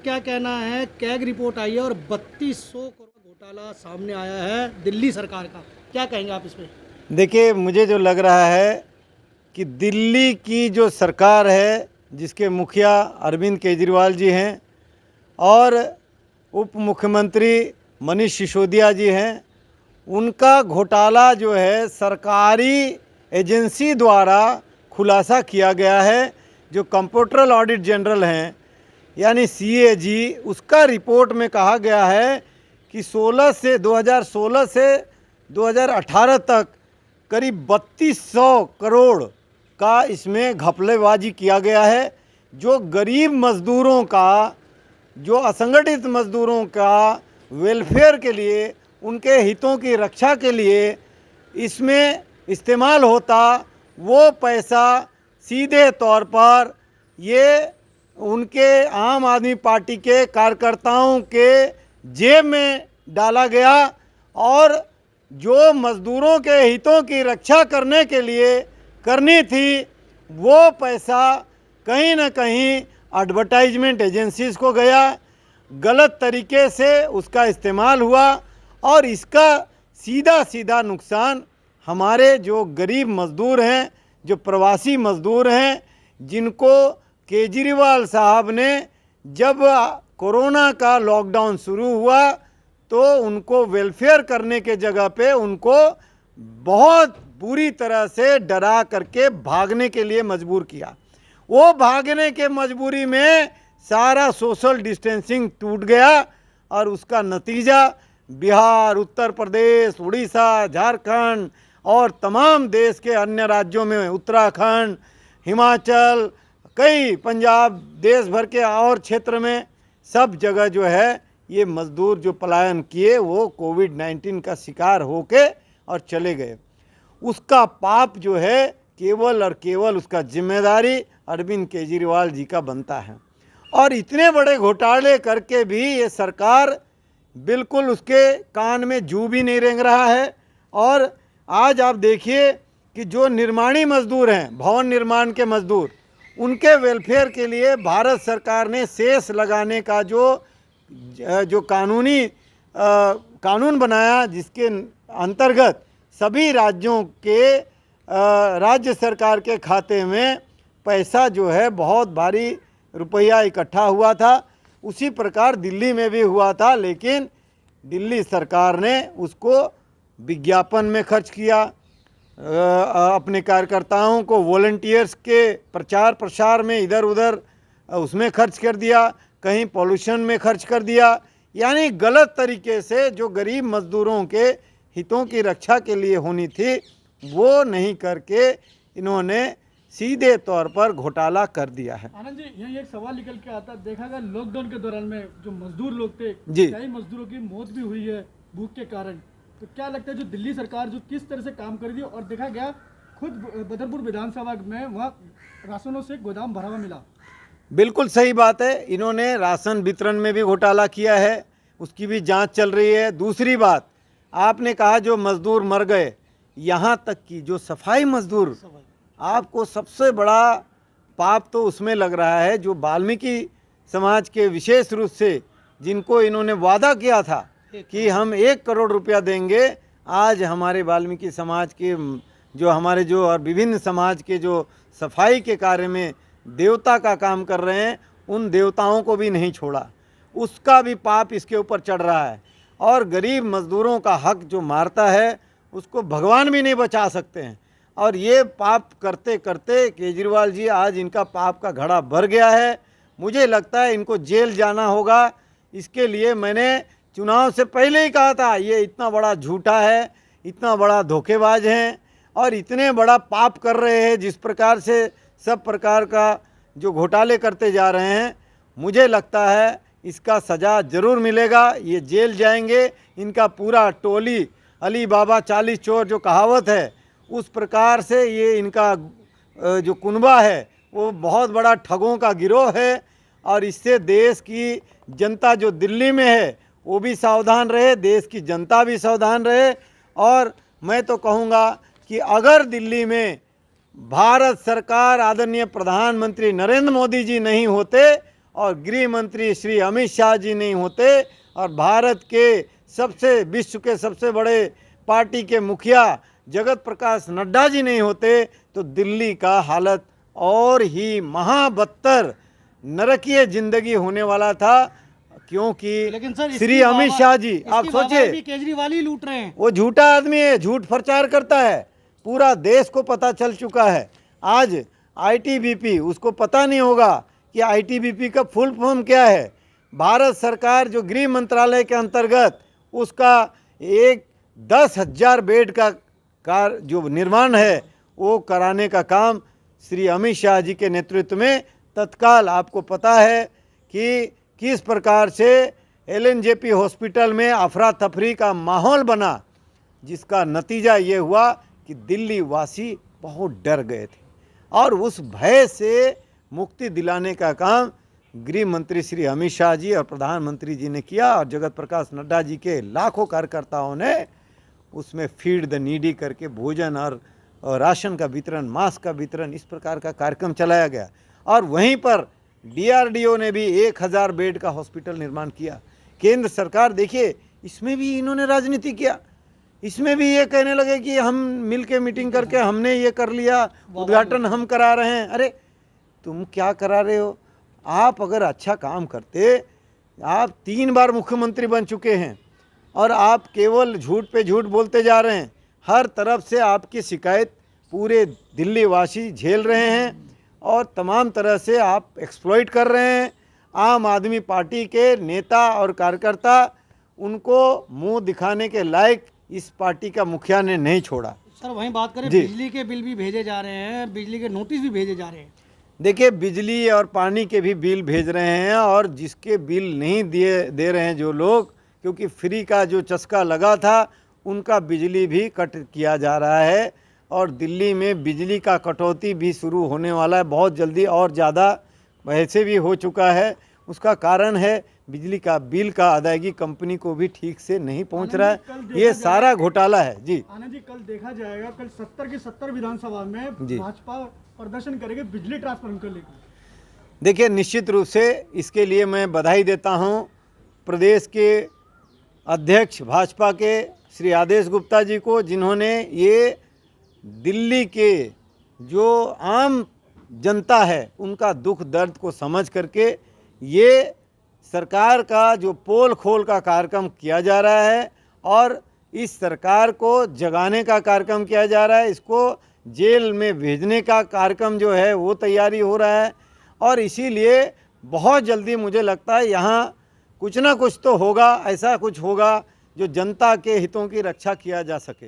क्या कहना है? कैग रिपोर्ट आई है और 3200 करोड़ घोटाला सामने आया है दिल्ली सरकार का, क्या कहेंगे आप इस पे? देखिए, मुझे जो लग रहा है कि दिल्ली की जो सरकार है, जिसके मुखिया अरविंद केजरीवाल जी हैं और उप मुख्यमंत्री मनीष सिसोदिया जी हैं, उनका घोटाला जो है सरकारी एजेंसी द्वारा खुलासा किया गया है। जो कंप्यूटरल ऑडिट जनरल हैं यानी सीएजी, उसका रिपोर्ट में कहा गया है कि 2016 से 2018 तक करीब 3200 करोड़ का इसमें घपलेबाजी किया गया है। जो गरीब मज़दूरों का, जो असंगठित मज़दूरों का वेलफेयर के लिए, उनके हितों की रक्षा के लिए इसमें इस्तेमाल होता, वो पैसा सीधे तौर पर ये उनके आम आदमी पार्टी के कार्यकर्ताओं के जेब में डाला गया और जो मज़दूरों के हितों की रक्षा करने के लिए करनी थी, वो पैसा कहीं ना कहीं एडवर्टाइजमेंट एजेंसीज़ को गया, गलत तरीके से उसका इस्तेमाल हुआ और इसका सीधा सीधा नुकसान हमारे जो गरीब मज़दूर हैं, जो प्रवासी मज़दूर हैं, जिनको केजरीवाल साहब ने जब कोरोना का लॉकडाउन शुरू हुआ तो उनको वेलफेयर करने के जगह पे उनको बहुत बुरी तरह से डरा करके भागने के लिए मजबूर किया। वो भागने के मजबूरी में सारा सोशल डिस्टेंसिंग टूट गया और उसका नतीजा बिहार, उत्तर प्रदेश, उड़ीसा, झारखंड और तमाम देश के अन्य राज्यों में, उत्तराखंड, हिमाचल, कई पंजाब, देश भर के और क्षेत्र में सब जगह जो है ये मज़दूर जो पलायन किए वो कोविड-19 का शिकार होके और चले गए। उसका पाप जो है केवल और केवल उसका जिम्मेदारी अरविंद केजरीवाल जी का बनता है। और इतने बड़े घोटाले करके भी ये सरकार बिल्कुल उसके कान में जू भी नहीं रेंग रहा है। और आज आप देखिए कि जो निर्माणी मजदूर हैं, भवन निर्माण के मजदूर, उनके वेलफेयर के लिए भारत सरकार ने सेस लगाने का जो कानून बनाया, जिसके अंतर्गत सभी राज्यों के राज्य सरकार के खाते में पैसा जो है बहुत भारी रुपया इकट्ठा हुआ था। उसी प्रकार दिल्ली में भी हुआ था, लेकिन दिल्ली सरकार ने उसको विज्ञापन में खर्च किया, अपने कार्यकर्ताओं को वॉलंटियर्स के प्रचार प्रसार में इधर उधर उसमें खर्च कर दिया, कहीं पॉल्यूशन में खर्च कर दिया। यानी गलत तरीके से जो गरीब मज़दूरों के हितों की रक्षा के लिए होनी थी वो नहीं करके इन्होंने सीधे तौर पर घोटाला कर दिया है। आनंद जी, यही एक सवाल निकल के आता, देखा गया लॉकडाउन के दौरान में जो मजदूर लोग थे, कई मजदूरों की मौत भी हुई है भूख के कारण। तो क्या लगता है जो दिल्ली सरकार जो किस तरह से काम कर रही है? और देखा गया खुद बदरपुर विधानसभा में वहाँ राशनों से गोदाम भरा हुआ मिला। बिल्कुल सही बात है, इन्होंने राशन वितरण में भी घोटाला किया है, उसकी भी जांच चल रही है। दूसरी बात, आपने कहा जो मजदूर मर गए, यहाँ तक कि जो सफाई मजदूर, आपको सबसे बड़ा पाप तो उसमें लग रहा है जो वाल्मीकि समाज के विशेष रूप से जिनको इन्होंने वादा किया था कि हम 1 करोड़ रुपया देंगे, आज हमारे वाल्मीकि समाज के जो हमारे जो और विभिन्न समाज के जो सफाई के कार्य में देवता का काम कर रहे हैं, उन देवताओं को भी नहीं छोड़ा। उसका भी पाप इसके ऊपर चढ़ रहा है। और गरीब मज़दूरों का हक जो मारता है उसको भगवान भी नहीं बचा सकते हैं। और ये पाप करते करते केजरीवाल जी आज इनका पाप का घड़ा भर गया है। मुझे लगता है इनको जेल जाना होगा। इसके लिए मैंने चुनाव से पहले ही कहा था ये इतना बड़ा झूठा है, इतना बड़ा धोखेबाज हैं और इतने बड़ा पाप कर रहे हैं। जिस प्रकार से सब प्रकार का जो घोटाले करते जा रहे हैं, मुझे लगता है इसका सज़ा ज़रूर मिलेगा। ये जेल जाएंगे। इनका पूरा टोली, अली बाबा 40 चोर जो कहावत है, उस प्रकार से ये इनका जो कुनबा है वो बहुत बड़ा ठगों का गिरोह है। और इससे देश की जनता जो दिल्ली में है वो भी सावधान रहे, देश की जनता भी सावधान रहे। और मैं तो कहूँगा कि अगर दिल्ली में भारत सरकार, आदरणीय प्रधानमंत्री नरेंद्र मोदी जी नहीं होते और गृह मंत्री श्री अमित शाह जी नहीं होते और भारत के विश्व के सबसे बड़े पार्टी के मुखिया जगत प्रकाश नड्डा जी नहीं होते तो दिल्ली का हालत और ही महाबदतर नरकीय जिंदगी होने वाला था। क्योंकि लेकिन सर श्री अमित शाह जी, आप सोचिए, केजरीवाल ही लूट रहे हैं। वो झूठा आदमी है, झूठ प्रचार करता है, पूरा देश को पता चल चुका है। आज आईटीबीपी, उसको पता नहीं होगा कि आईटीबीपी का फुल फॉर्म क्या है। भारत सरकार जो गृह मंत्रालय के अंतर्गत उसका 10,000 बेड का जो निर्माण है वो कराने का काम श्री अमित शाह जी के नेतृत्व में तत्काल, आपको पता है कि किस प्रकार से एलएनजेपी हॉस्पिटल में अफरा तफरी का माहौल बना, जिसका नतीजा ये हुआ कि दिल्ली वासी बहुत डर गए थे और उस भय से मुक्ति दिलाने का काम गृह मंत्री श्री अमित शाह जी और प्रधानमंत्री जी ने किया और जगत प्रकाश नड्डा जी के लाखों कार्यकर्ताओं ने उसमें फीड द नीडी करके भोजन और राशन का वितरण, मास्क का वितरण, इस प्रकार का कार्यक्रम चलाया गया। और वहीं पर डीआरडीओ ने भी 1,000 बेड का हॉस्पिटल निर्माण किया। केंद्र सरकार, देखिए, इसमें भी इन्होंने राजनीति किया। इसमें भी ये कहने लगे कि हम मिल के मीटिंग करके हमने ये कर लिया, उद्घाटन हम करा रहे हैं। अरे तुम क्या करा रहे हो? आप अगर अच्छा काम करते, आप 3 बार मुख्यमंत्री बन चुके हैं और आप केवल झूठ पे झूठ बोलते जा रहे हैं। हर तरफ से आपकी शिकायत पूरे दिल्ली वासी झेल रहे हैं और तमाम तरह से आप एक्सप्लॉइट कर रहे हैं। आम आदमी पार्टी के नेता और कार्यकर्ता, उनको मुंह दिखाने के लायक इस पार्टी का मुखिया ने नहीं छोड़ा। सर वहीं बात करें, बिजली के बिल भी भेजे जा रहे हैं, बिजली के नोटिस भी भेजे जा रहे हैं। देखिए, बिजली और पानी के भी बिल भेज रहे हैं और जिसके बिल नहीं दे रहे हैं जो लोग, क्योंकि फ्री का जो चस्का लगा था उनका बिजली भी कट किया जा रहा है और दिल्ली में बिजली का कटौती भी शुरू होने वाला है बहुत जल्दी, और ज़्यादा वैसे भी हो चुका है। उसका कारण है बिजली का बिल का अदायगी कंपनी को भी ठीक से नहीं पहुंच रहा है। ये सारा घोटाला है। जी आनंद जी, कल देखा जाएगा, कल 70 की 70 विधानसभा में भाजपा प्रदर्शन करेगी बिजली ट्रांसफर को लेकर। देखिए, निश्चित रूप से इसके लिए मैं बधाई देता हूं प्रदेश के अध्यक्ष भाजपा के श्री आदेश गुप्ता जी को, जिन्होंने ये दिल्ली के जो आम जनता है उनका दुख दर्द को समझ करके ये सरकार का जो पोल खोल का कार्यक्रम किया जा रहा है और इस सरकार को जगाने का कार्यक्रम किया जा रहा है। इसको जेल में भेजने का कार्यक्रम जो है वो तैयारी हो रहा है और इसीलिए बहुत जल्दी मुझे लगता है यहाँ कुछ ना कुछ तो होगा, ऐसा कुछ होगा जो जनता के हितों की रक्षा किया जा सके।